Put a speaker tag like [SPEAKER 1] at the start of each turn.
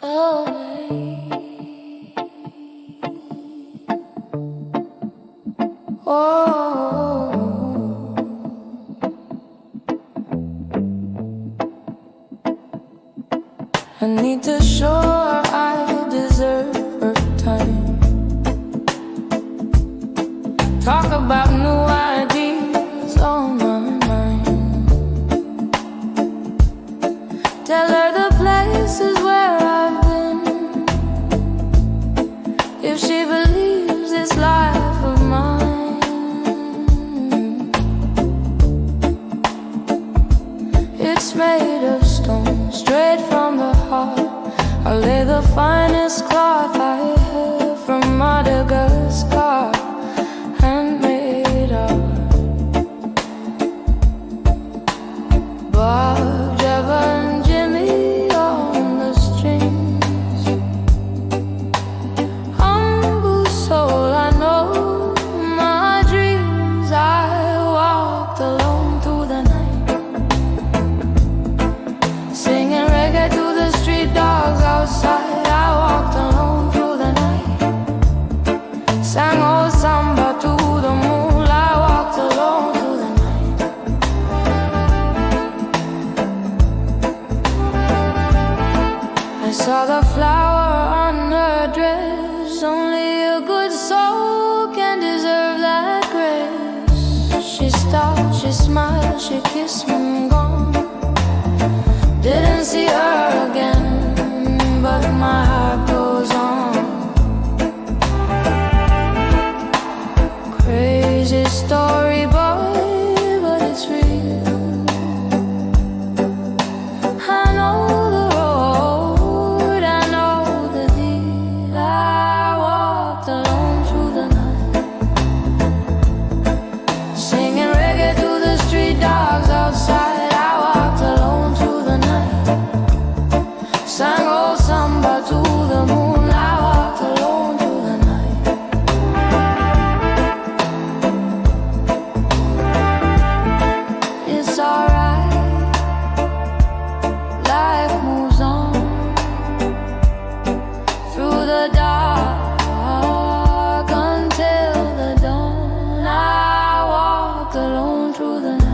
[SPEAKER 1] away. Oh, I need to show her I deserve her time. Talk about new ideas on my mind. Tell her the places where I've been. If she believes this life of mine, it's made of stone, straight from the heart. I lay the finest cloth I have from Madagascar, handmade art. Bob, Java, and Jimmy on the strings. Humble soul, I know my dreams. I walked alone through the night, singing reggae to the street dogs outside. I walked alone through the night, sang old samba to the moon. I walked alone through the night. I saw the flower on her dress. Only a good soul can deserve that grace. She stopped, she smiled, she kissed me and gone. Didn't see her again, but my heart goes on. Crazy story, boy, but it's real. I know the road, I know the deal. I walked alone through the night, singing reggae to the street dogs outside. I walked alone through the night, sang old samba to the moon. I walked alone through the night. It's alright, life moves on through the dark until the dawn. I walked alone through the night.